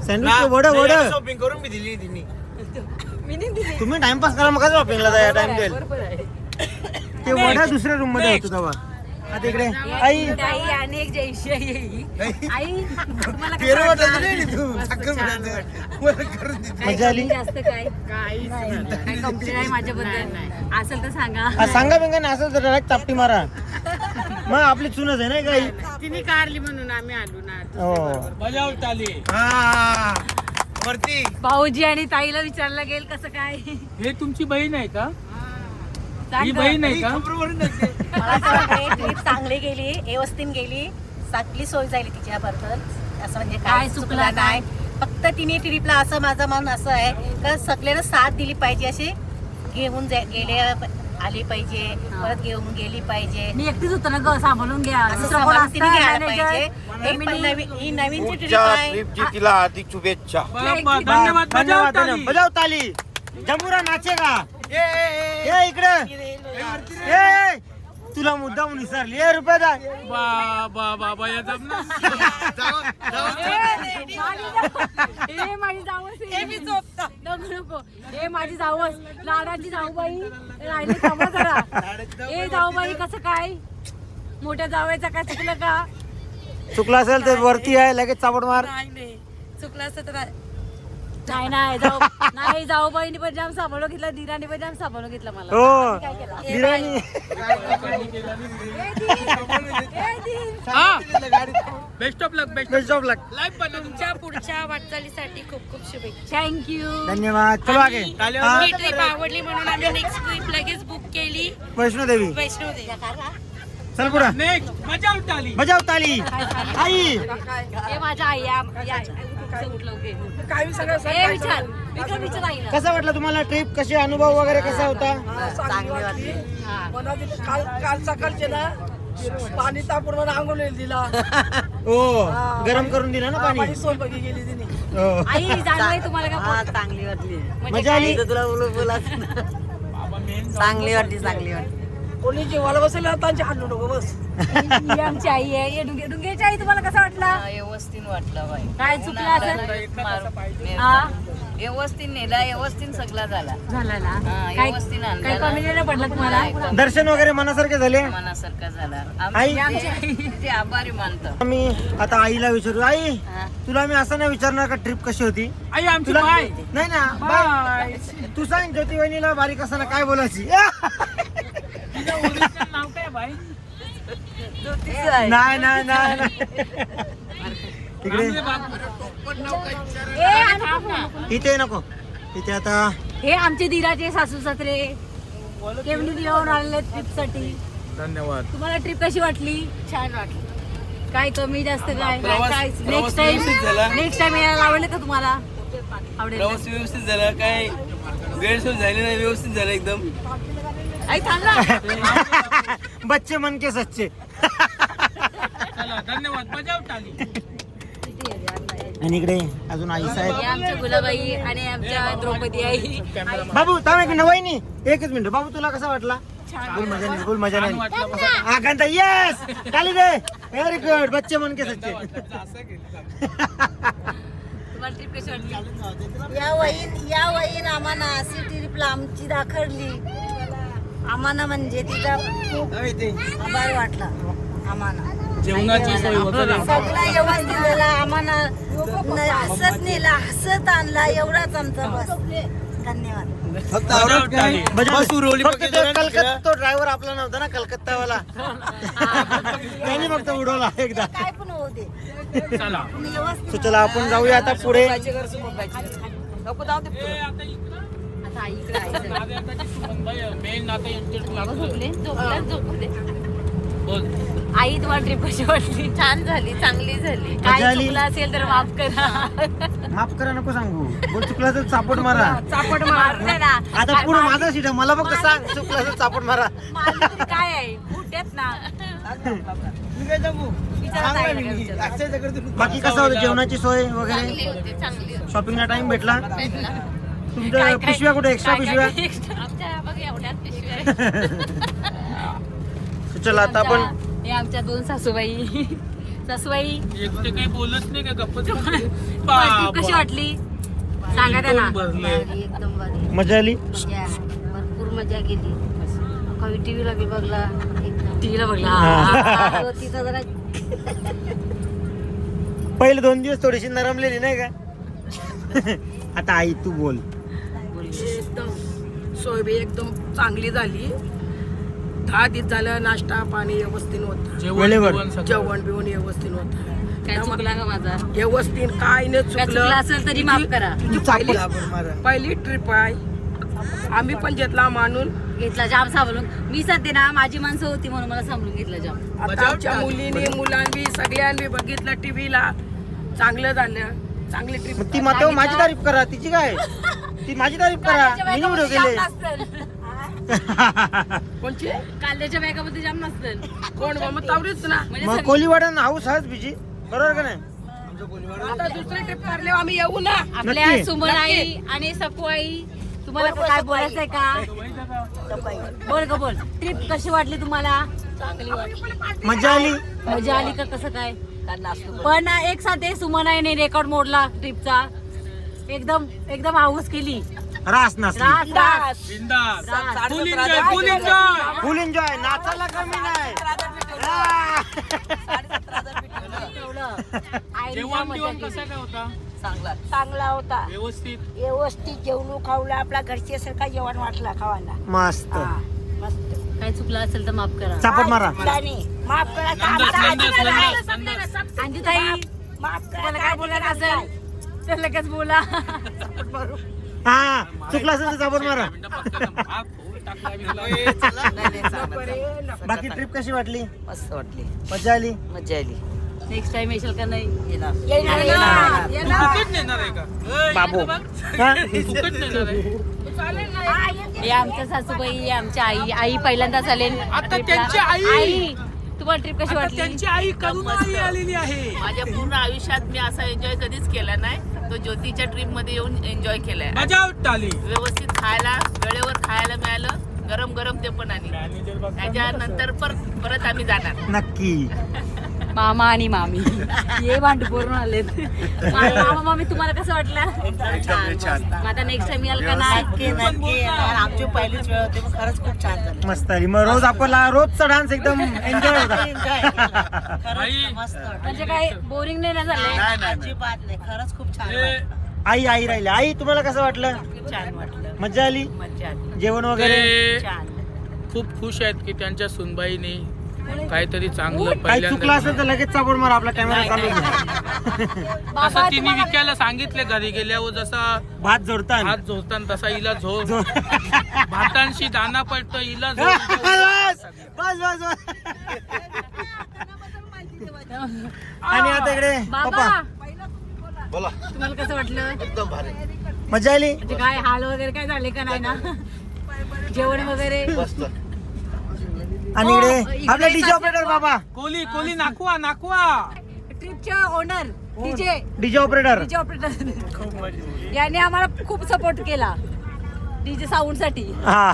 सँडविच वड वड. दिवशी शॉपिंग करून मी दिली तिने. तुम्ही टाइमपास करा मग शॉपिंगला जाय टाइम देईल. ते वडा दुसऱ्या रूम मध्ये होतो तेव्हा. आता इकडे आई ताई आणि एक जयशी आई तुम्हाला कसं पेरू वाटलं? वाटायचं नाही तू. साखर मिळायचं. मला करून दे. काय मजा आली? कमी जास्त काय काय कंप्लेंट आहे माझ्याबद्दल असेल तर सांगा. हा, सांगा बिंगा नाही असं तर डायरेक्ट चापटी मारा. मग आपली चुनच आहे नाही काही. तिने काढली म्हणून आम्ही आलो ना. हो बजावत आली. हा. वरती भाऊजी आणि ताईला विचारलं गेल कसं काय? हे तुमची बहीण आहे का? सांग ही गं. बहीण आहे का? मला असं वाटतंय ट्रिप चांगली गेली, व्यवस्थित गेली, चांगली सोय झाली तिच्याबद्दल. असं म्हणजे काय काय चुकलं चुकलं नाही. फक्त तिने ट्रिपला असं माझं मन असं आहे का सगळ्यांना साथ दिली पाहिजे. अशी घेऊन गेले आली पाहिजे, परत घेऊन गेली पाहिजे. मी एकटीच होतो ना ग, सांभाळून घ्या. असं दुसरं कोण सांभाळून तिने असतं? घ्यायला manager, पाहिजे. ही पण family. ही नवीनची ट्रिप आहे. ट्रिपची तिला हार्दिक शुभेच्छा. धन्यवाद. बजावत आली. बजाव ताली. जमुरा नाचेगा. ये इकडे. ए तुला मुद्दा म्हणून विसरली. ए रुपये दा. बाबा या जमना. ए माझी जावस नको. ए माझी जावस लाडाची जाऊबाई राहिली थांबा जरा. ए जाऊबाई कसं काय? मोठ्या जावयाचा काय चुकलं का? चुकला असेल तर वरती आहे लगेच चापड मार. नाही चुकलं असतं तर नाही जाऊबाईने पण जाम सांभाळून घेतला, दिराने पण जाम सांभाळून घेतला मला. हो दिराणी. Best of luck. Best of luck. Life बनव. तुमच्या पुढच्या वाटचालीसाठी खूप खूप शुभेच्छा. थँक्यू. धन्यवाद. चलो आगे. ही ट्रिप आवडली म्हणून आम्ही नेक्स्ट ट्रिप लगेच बुक केली. वैष्णोदेवी. वैष्णोदेवी. चल पुढं. नेक्स्ट बजावत आली. बजाव ताली. आई हे माझ्या आई उठलं काय सगळं विचार विचार आईला. कसा वाटला तुम्हाला ट्रिप? कशी अनुभव वगैरे कसा होता? चांगली वाटली. काल सकाळचे ना पाणी तापून आंघोळ दिला. हो गरम करून दिला ना पाणी. सोनबगी गेली तिने. हो. आई जाणवलं आहे तुम्हाला का? चांगली वाटली. म्हणजे मजा आली. तुला चांगली वाटली. कोणी जेवायला बसेल त्यांची हल्लू नको बस. ही आमची आई आहे. हे डुंग्याची आई तुम्हाला कसा वाटला? व्यवस्थित वाटलं बाई. काय चुकलं असेल? हा व्यवस्थित नेला, व्यवस्थित सगळा झाला. झाला ना. हा, काय व्यवस्थित आणलं काही ना. कमी नाही पडलं तुम्हाला? दर्शन वगैरे मनासारखे झाले. मनासारखा झाला. आई ते आभारी मानतो. आम्ही आता आईला विचारू. आई तुला मी असं नाही विचारणार का ट्रिप कशी होती आई आमची तुला. बाय. नाही ना बाय. तू सांग ज्योती वहिनीला बारीक असताना काय बोलायची. तुझं ओरिजिनल नाव काय बाई? नाही नाही नाही तिकडे इथे नको. इथे आता हे आमचे दिराचे सासू सासरे केवली येऊन आलेले ट्रिप साठी. धन्यवाद. तुम्हाला ट्रिप कशी वाटली? छान वाटली. काय कमी जास्त काय? प्रवास नेक्स्ट टाइम व्यवस्थित झाला. यायला आवडेल का तुम्हाला? आवडेल. प्रवास व्यवस्थित झाला. काय गैरसोय झाली नाही. व्यवस्थित झालं एकदम. आई थांबला. बच्चे मन के सच्चे. चला धन्यवाद. बजावत आली. किती आहे? आणि इकडे अजून आई साहेब. हे आमच्या गुलाबाई आणि आमच्या द्रौपदी आई. बाबू थांब एक मिनिट वहिनी एकच मिनिट. बाबू तुला कसा वाटला? फुल मजा नाही, फुल मजा नाही. आकांता येस चाली दे. Very good. बच्चे मन के सच्चे. तुम्हाला ट्रिप कशी वाटली? या वहीन आम्हाला अशी ट्रिपला आमची दाखवली. आम्हाला म्हणजे तिचा खूप आभार वाटला. आम्हाला जेवणाची सोय वगैरे सगळा व्यवस्थित झाला. आम्हाला हसत नेला, हसत आणला. एवढाच आमचा बस. धन्यवाद. फक्त आवडत काय? बस उरवली फक्त तो कलकत्ता तो ड्रायव्हर आपला नव्हता ना कलकत्तावाला. त्यांनी फक्त उडवला एकदा. काय पण होऊ दे. चला So चला आपण जाऊया आता पुढे. आता आईकडे मेन आता झोपले. बोल. आई तुम्हाला ट्रिप कशी वाटली? छान झाली, चांगली झाली. मजा काय आली? चुकलं असेल तर माफ करा. माफ करा नको सांगू. बोल चुकला तर चापट मारा. चापट मारते ना. आता पुढे माझा सीट आहे. मला फक्त सांग चुकला तर चापट मारा. मारली तरी काय आहे फुट्यात ना. मी काय सांगू? विचारा सांग ना ताईला, मी. विचारा. अक्षयच्याकडे तुम्ही- बाकी कसं होतं जेवणाची सोय चांगली वगैरे? होती, चांगली होती. शॉपिंगला टाइम भेटला? भेटला. तुमच्या पिशव्या कुठे एक्स्ट्रा पिशव्या? आमच्या बघ एवढ्याच पिशव्या आहेत. So चला आता आपण हे आमच्या दोन सासूबाई. सासूबाई एकटे काही बोलत नाही का गप्पा ट्रिप कशी वाटली सांगा त्यांना. भरले. एकदम भारी. मजा आली. भरपूर मजा केली. कवी टीव्हीला बी बघला. एकदम टीव्हीला बघला. हा. तिचा जरा पहिले 2 दिवस थोडीशी नरमलेली नाही का? आता आई तू बोल. एकदम सोय बी एकदम चांगली झाली. 10 दिवस झालं. नाश्ता पाणी व्यवस्थित होता. वेळेवर. जेवण बिवण व्यवस्थित होतं. काय चुकला का माझा? व्यवस्थित काय नाही काय चुकलं चुकलं. असेल तरी माफ करा. पहिली ट्रिप आहे. आम्ही पण घेतला मानून. घेतला जाम सांभाळून. मी सध्या ना माझी माणसं होती म्हणून मला सांभाळून घेतलं जाम. आता आमच्या मुलींनी मुलांनी सगळ्यांनी बघितलं टीव्हीला. चांगलं झालं. चांगली ट्रिप. मग ती माता माझी तारीफ करा. तिची काय? ती माझी तारीफ करा. मी व्हिडिओ केले. कोणची कांद्याच्या बॅगामध्ये जाम नसतं. कोण मग तावडीच ना. म्हणजे मग कोलीवाडा हाऊस हाच बिजी बरोबर का नाही? आता दुसरी ट्रिप काढले आम्ही येऊ ना. आपल्या नक्की. सुमन आई आणि सपू आई तुम्हाला काय बोलायचंय का? बोल ग बोल. ट्रिप कशी वाटली तुम्हाला? मजा आली. मजा आली का कसं काय? पण एक साथे सुमन आईने रेकॉर्ड मोडला ट्रिपचा. एकदम एकदम हाऊस केली. रास नसली. रास रास बिंदास. रास. फुल एन्जॉय फुल एन्जॉय. फुल एन्जॉय. नाचायला कमी नाही. हा. आईने जेवण मजा बिवण केली. कसा काय होता? चांगला होता. व्यवस्थित. व्यवस्थित जेवलो खावला. आपला घरच्यासारखा जेवण वाटला खावायला. मस्त. मस्त. काय चुकलं असेल तर माफ करा. चापट मारा. माफ करा. अंजू ताई माफ तुम्हाला काय बोलायचं असेल तर लगेच बोला. हा चुकला असेल तर चापट मारा. बाकी ट्रिप कशी वाटली? मस्त वाटली. मजा आली. मजा आली. नेक्स्ट टाइम येशील का नाही? येणार. फुकट नेणार आहे का? बाबू हा? फुकट नेणार आहे. हे आमच्या सासूबाई हे आमच्या आई. आई पहिल्यांदाच आले. आता ट्रिपला. त्यांची आई. तुम्हाला ट्रिप कशी आता वाटली? त्यांची आई करून आई आलेली आहे. माझ्या पूर्ण आयुष्यात मी असा एन्जॉय कधीच केला नाही. तो ज्योतीच्या ट्रिप मध्ये येऊन एन्जॉय केलाय. मजा उठाली. व्यवस्थित खायला वेळेवर खायला मिळालं. गरम गरम ते पण आणि त्याच्यानंतर परत आम्ही जाणार. नक्की. मामा आणि मामी हे भांडू करून आलेत. मामा मामी तुम्हाला कसं वाटलं? मग आता नेक्स्ट टाइम याल का नाही? नक्की येणार. आमची पहिलीच वेळ होती पण खरंच खूप छान झाली. मस्त आली. मग रोज आपला रोजचा डान्स एकदम एन्जॉय होता. आई. मस्त वाटलं. म्हणजे काय बोरिंग नाही ना झालंय? अजिबात नाही. खरंच खूप छान हे वाटलं. आई आई राहिली. आई तुम्हाला कसं वाटलं? छान वाटलं. मजा आली. मजा आली. जेवण वगैरे ते छान. खूप खुश आहेत की त्यांच्या सुनबाईने काहीतरी चांगलं काही चुकलं असेल तर पहिल्यांदा. लगेच चापट मारा. आपला कॅमेरा चालू आहे. असं तिने विकायला सांगितले घरी गेल्यावर जसा भात जोडता भात झोडताना तसा हिला झोड भातांशी दाना पडतो हिला झोड. बस बस बस बस. आणि आता इकडे बाबा पप्पा तुम्हाला कसं वाटलं? मजा आली. म्हणजे काय हाल वगैरे काय झाले का नाही ना? जेवण वगैरे आणि हो, इकडे इकडे आपला डीजे सासू- ऑपरेटर बाबा. कोली कोली नाकवा नाकवा. ट्रिपचे ओनर डीजे ऑपरेटर. ऑपरेटर याने आम्हाला खूप सपोर्ट केला डीजे साऊंड साठी. हा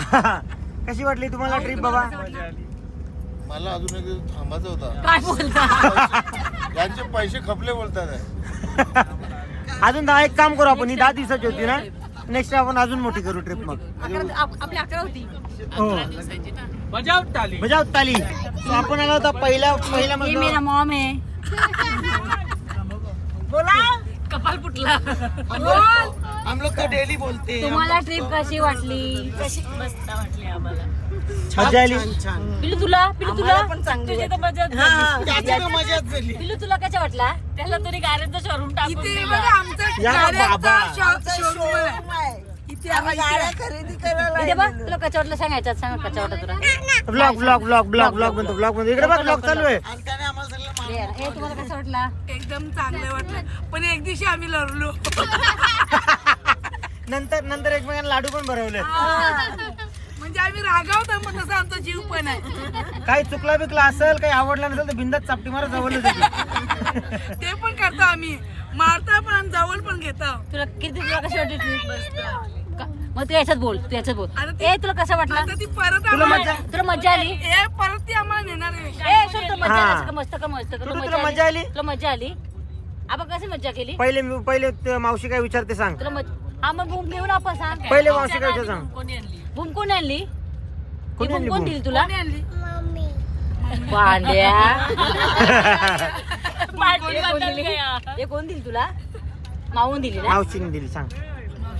कशी वाटली तुम्हाला ट्रिप बाबा? मला अजून एक थांबायचं होता. काय बोलता? यांचे पैसे खपले बोलतात. अजून एक काम करू आपण, ही 10 दिवसाची होती ना, नेक्स्ट आपण अजून मोठी करू ट्रिप मग. आपली 11 होती. हो दिवसाची ना. बजाव ताली. So आपण आलो होता पहिला ये मजला. मेरा मॉम है. बोला कपाल फुटला. हम लोग तो डेली बोलते हैं. तुम्हाला ट्रिप कशी वाटली? मस्त वाटली आम्हाला. मजा आली. पिलू तुला आम्हाला पण चांगली तुझी तर मजाच हा, झाली. त्याची तर मजाच झाली. पिलू तुला कशा वाटला? त्याला तरी गाड्यांचा शोरूम टाकून इथे दिला. बघा आमचं या गाड्यांचा बाबा. showroom आहे. इथे आम्ही गाड्या खरेदी करायला इथे बघ आलेलो. तुला कशा वाटलं सांगायचं सांग कशा वाटलं तुला. ब्लॉग बनतो ब्लॉग मध्ये. इकडे बघ ब्लॉग चालू आहे. आणि त्याने आम्हाला सगळं हे तुम्हाला कसं वाटला? एकदम चांगलं वाटलं. पण एक दिवशी आम्ही लढलो. नंतर एकमेकांना लाडू पण भरवले. म्हणजे आम्ही रागावतो पण तसं आमचा जीव पण आहे. काही चुकला बिकला असेल, काही आवडला नसेल तर बिंदात चापटी मारा जवळ. ते पण करतो आम्ही. मारता पण आणि जवळ पण घेतो. तुला कशी वाटली ट्रिप? मग तू याच्यात बोल, तू याच्यात बोल. आता ए तुला कसं वाटलं? आता ती परत तुला आम्हाला मजा- तुला मजा आली? हे परत ती आम्हाला नेणार आहे. ए सोड, तुला मजा हा. आली का? मस्त का मस्त का? तुला मजा आली? तुला मजा आली? आपण कशी मजा केली? पहिले ते मावशी काय विचारते सांग. तुला हा मग बूम घेऊन आपण सांग. पहिले मावशी काय विचार सांग. कोणी आणली? बूम कोण आणली? कोणी आणली कोण बूम? दिली तुला? कोणी आणली? भांड्या. पार्टी बद्दल काय? हे कोण दिली तुला? मावून दिली ना? मावशीने दिली सांग.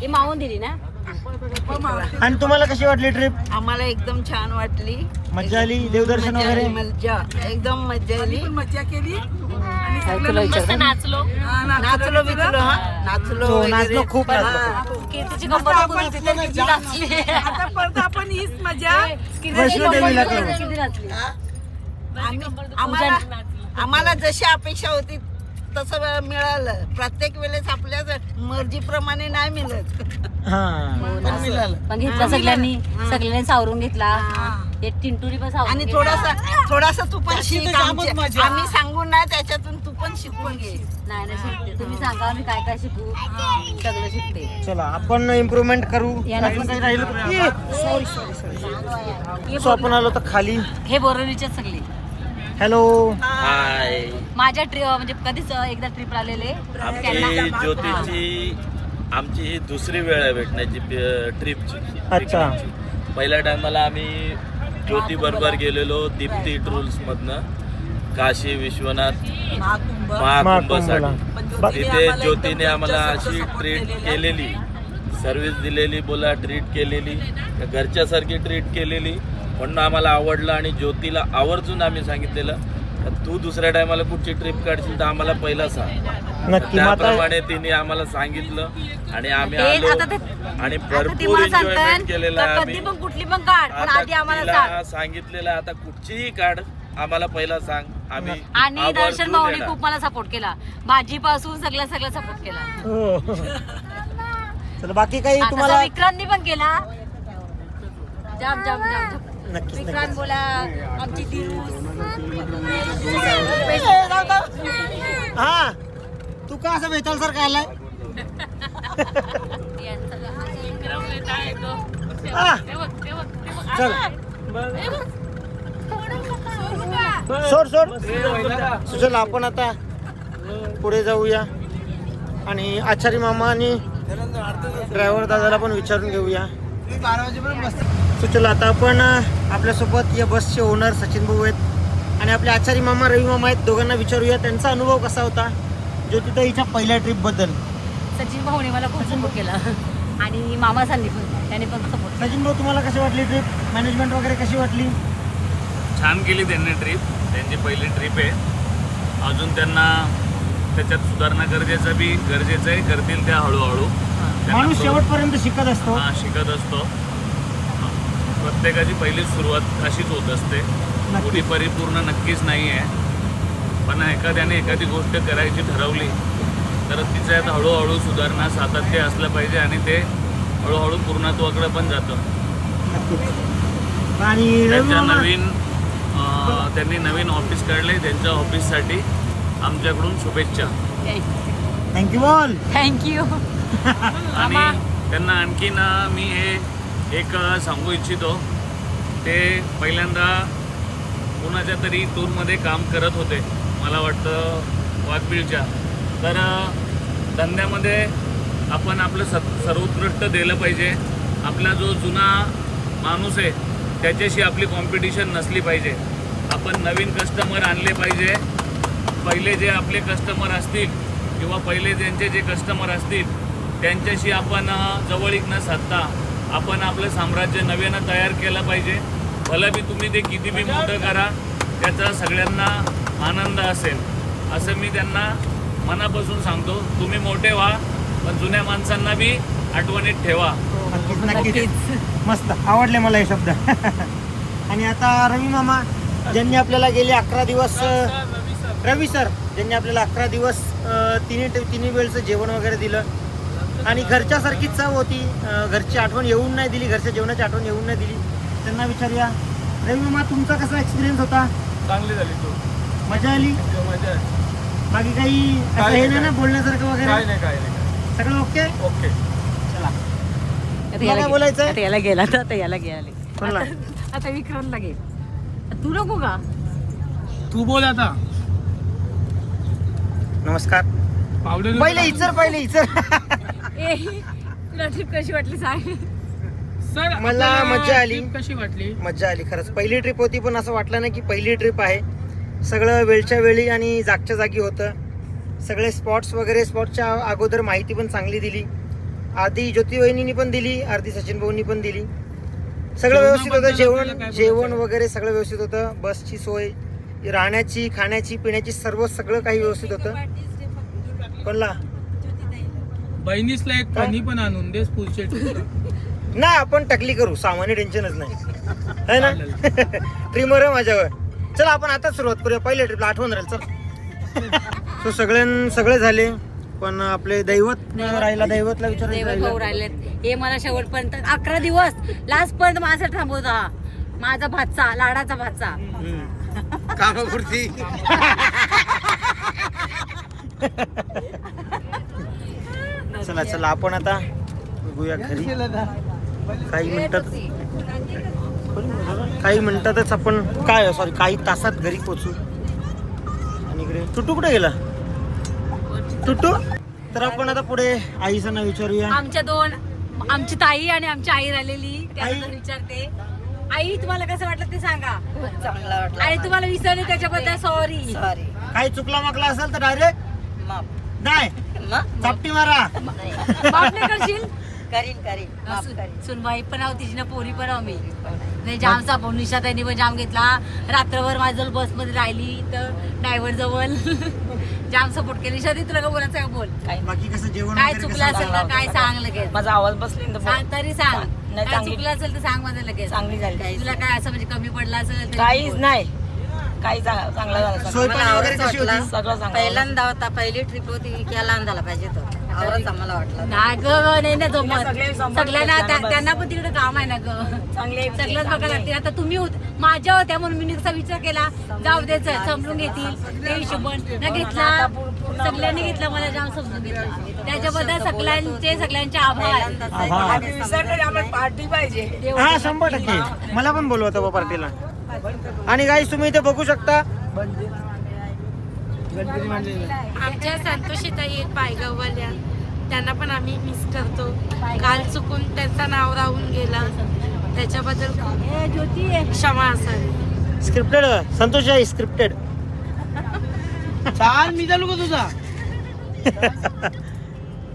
हे मावून दिली ना? आणि तुम्हाला कशी वाटली ट्रिप? आम्हाला एकदम छान वाटली. मजा आली? देवदर्शन वगैरे? मजा एकदम मजा आली. पण मज्जा केली आणि तुला सगळं मस्त विचार नाचलो. नाचलो बिचलो हा नाचलो हो, वगैरे. नाचलो, खूप नाचलो. हा. कीर्तीची कंबर आपण किती नाचली. आता परत आपण हीच मजा वैष्णोदेवीला करू. किती नाचली. आम्हाला जशी अपेक्षा होती तसं मिळालं. प्रत्येक वेळेस आपल्या मर्जीप्रमाणे नाही मिळत. हा पण मिळालं. पण घेतला सगळ्यांनी सावरून घेतला. हे टिंटुरी पण सावरून आणि घेतला. थोडासा तू पण त्याची शिक. तर जामच मजा. आम्ही सांगून नाही त्याच्यातून तू पण शिकून घे. नाही शिकते. तुम्ही सांगा मी काय काय शिकू. सगळं शिकते. चला आपण इम्प्रूव्हमेंट करू. याला काही पण- काही राहिलं हे सो आपण आलो तर खाली. हे बोरवलीचे सगळे हॅलो. माझ्या म्हणजे कधीच एकदा ट्रिप आलेले आमची ज्योतीची आमची ही दुसरी वेळ आहे भेटण्याची ट्रिपची. अच्छा. पहिल्या टायमाला आम्ही ज्योती बरोबर गेलेलो दीप्ती ट्रूल्स मधनं काशी विश्वनाथ महाकुंभसाठी. तिथे ज्योतीने आम्हाला अशी ट्रीट केलेली, सर्व्हिस दिलेली, बोला ट्रीट केलेली, घरच्यासारखी ट्रीट केलेली म्हणून आम्हाला आवडलं. आणि ज्योतीला आवर्जून आम्ही सांगितलेलं तू दुसऱ्या टायमाला कुठची ट्रिप काढशील तर आम्हाला पहिला सांग. नक्की. त्याप्रमाणे तिने आम्हाला सांगितलं आणि आम्ही आलो आणि भरपूर एन्जॉयमेंट केलेलं आहे कधी आम्ही. पण कुठली पण काढ पण आता आधी आम्हाला सांग. तिला सांगितलेलं आता कुठचीही काढ आम्हाला पहिला सांग. आम्ही आणि दर्शन आवर्जून भाऊनी येणार. खूप मला सपोर्ट केला. भाजीपासून सगळं सपोर्ट केला. हो. चला बाकी काही तसा तुम्हाला विक्रांतनी पण केला. जाम जाम जाम जाम. नक्कीच विक्रांत बोला आमची दिरूस. हा तू का असं बेताल सारखा आलाय? विक्रमले काय तो? हा. ते बघ, ते बघ, ते बघ. चल हे बघ. सोड. So, चला आपण आता पुढे जाऊया आणि आचारी मामा आणि ड्रायव्हर दादाला पण विचारून घेऊया. 12 वाजेपर्यंत बसतो. So, चला आता आपण आपल्यासोबत या बसचे ओनर सचिन भाऊ आहेत आणि आपले आचारी मामा रवी मामा आहेत. दोघांना विचारूया त्यांचा अनुभव कसा होता ज्योतिताईच्या पहिल्या ट्रिप बद्दल. सचिन भाऊने मला खूप सपोर्ट केला आणि मामा सांनी पण त्याने पण सपोर्ट. सचिन भाऊ तुम्हाला कशी वाटली ट्रिप? मॅनेजमेंट वगैरे कशी वाटली? छान केली त्यांनी ट्रिप. त्यांची पहिली ट्रिप आहे. अजून त्यांना त्याच्यात सुधारणा गरजेचं आहे. करतील त्या हळूहळू. माणूस शेवटपर्यंत शिकत असतो. हां शिकत असतो. प्रत्येकाची पहिलीच सुरुवात अशीच होत असते. कुठे परिपूर्ण नक्कीच नाही आहे. पण एखाद्याने एखादी गोष्ट करायची ठरवली तर तिच्यात हळूहळू सुधारणा सातत्य असलं पाहिजे आणि ते हळूहळू पूर्णत्वाकडे पण जातं. आणि रवी त्यांच्या मामा त्यांनी नवीन ऑफिस काढले. त्यांच्या ऑफिससाठी आमच्याकडून शुभेच्छा. थँक्यू बोल. थँक्यू. आणि त्यांना आणखीन मी हे एक सांगू इच्छितो. ते पहिल्यांदा कुणाच्या तरी टूरमध्ये काम करत होते, मला वाटतं वाघबीळच्या. तर धंद्यामध्ये आपण आपलं सर्वोत्कृष्ट दिलं पाहिजे. आपला जो जुना माणूस आहे त्याच्याशी आपली कॉम्पिटिशन नसली पाहिजे. आपण नवीन कस्टमर आणले पाहिजे. पहिले जे आपले कस्टमर असतील किंवा पहिले ज्यांचे जे कस्टमर असतील त्यांच्याशी आपण जवळीक न साधता आपण आपलं साम्राज्य नव्यानं तयार केलं पाहिजे. भलं बी तुम्ही ते किती बी मोठं करा, त्याचा सगळ्यांना आनंद असेल असं मी त्यांना मनापासून सांगतो. तुम्ही मोठे व्हा, पण जुन्या माणसांना बी आठवणीत ठेवा. नक्कीच. मस्त आवडले मला हे शब्द. आणि आता रवी मामा ज्यांनी आपल्याला गेले 11 दिवस, रवी सर ज्यांनी आपल्याला 11 दिवस तिन्ही वेळचं जेवण वगैरे दिलं आणि घरच्यासारखीच चव होती. घरची आठवण येऊन नाही दिली, घरच्या जेवणाची आठवण येऊन नाही दिली. त्यांना विचारूया, रवी मामा तुमचा कसा एक्सपिरियन्स होता? चांगली झाली तू. मजा आली? मजा आहे. बाकी काही असं हे नाही ना बोलण्यासारखं वगैरे? काय नाही. सगळं ओके? ओके. चला. तुला काय बोलायचं? आता याला गेला तर आता याला गेले. कोणला? आता विक्रमला घे. तू नको का? तू बोल आता. नमस्कार. पहिले इचर. ए तुला ट्रिप कशी वाटली सांग. सर मला मजा आली. कशी वाटली? मजा आली खरंच. पहिली ट्रिप होती, पण असं वाटलं नाही की पहिली ट्रिप आहे. सगळं वेळच्या वेळी आणि जागच्या जागी होतं. सगळे स्पॉटच्या अगोदर माहिती पण चांगली दिली. अर्धी ज्योती वहिनींनी पण दिली, अर्धी सचिन भाऊंनी पण दिली. सगळं व्यवस्थित होतं. जेवण वगैरे सगळं व्यवस्थित होतं. बसची सोय, राहण्याची, खाण्याची, पिण्याची सगळं काही व्यवस्थित होतं. कोणला बहिणीसला एक पाणी पण आणून देस पुढच्या ट्रिपला. नाही, आपण टकली करू, सामान्य टेन्शनच नाही है ना. ट्रिमर आहे माझ्यावर. चला आपण आता सुरुवात करूया. पहिल्या ट्रिपला आठवण राहील. चल. सगळे झाले, पण आपले दैवत राहिला. दैवतला भाऊ राहिलेत. हे मला शेवटपर्यंत 11 दिवस लास्ट पर्यंत माझा थांबवता. माझा भाचा, लाडाचा भाचा. कामापुरती. चला आपण आता बघूया घरी. काही मिनिटातच आपण काही तासात घरी पोहोचू. आणि इकडे टुटू कुठे गेला? टुटू. तर आपण आता पुढे आईचं नाव विचारूया. आमची ताई आणि आमची आई राहिलेली, त्याबद्दल विचारते. आई तुम्हाला कसं वाटलं ते सांगा. चांगला वाटला. आणि तुम्हाला विसरले त्याच्याबद्दल सॉरी. काही चुकला माकला असेल तर डायरेक्ट नाही चापटी मारा. माफ नाही करशील? करीन. सुनबाई पण आहो, तिची ना पोरी पण आहो. मी नाही जामचा फोन निशा त्यांनी पण जाम घेतला. रात्रभर माझं बसमध्ये राहिली तर ड्रायव्हर जवळ जाम सपोर्ट केली. शरी तुला का बोलायचं का बोल. बाकी कसं जेवण काय चुकलं असेल तर काय सांग लगेच. माझा आवाज बसले सांग तरी सांग. काय चुकलं असेल तर सांग माझं लगेच. चांगली झाली. तुला काय असं म्हणजे कमी पडलं असेल तर काहीच नाही. काही चांगला झाला. सोय पाणी वगैरे कशी होती? सगळं चांगलं. पहिल्यांदा होता, पहिली ट्रिप होती की लहान झाला पाहिजे तो. आवडच आम्हाला वाटलं. नाही ग, नाही ना जमत. सगळ्यांना त्यांना पण तिकडे काम आहे ना ग. चांगले सगळंच बघायला लागते. आता तुम्ही माझ्या होत्या म्हणून मी कसा विचार केला, जाऊ दे समजून घेतील ते हिशोबन न घेतला. सगळ्यांनी घेतला, मला जाम समजून घेतला. त्याच्याबद्दल सगळ्यांचे आभार. पार्टी पाहिजे. हा 100%. मला पण बोलवत बा पार्टीला. आणि गाईस तुम्ही इथे बघू शकता आमच्या संतोषीताई आहेत पायगाववाल्या, त्यांना पण आम्ही मिस करतो. काल चुकून त्यांचं नाव राहून गेला, त्याच्याबद्दल खूप क्षमा असावी. स्क्रिप्टेड संतोष आहे. स्क्रिप्टेड. चाल मी चालू का तुझा?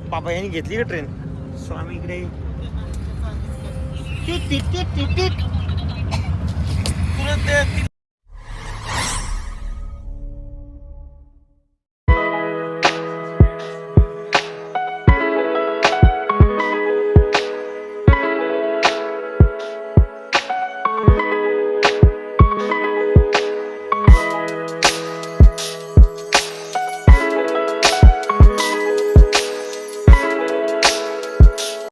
बाबा यांनी घेतली का ट्रेन? स्वामी इकडे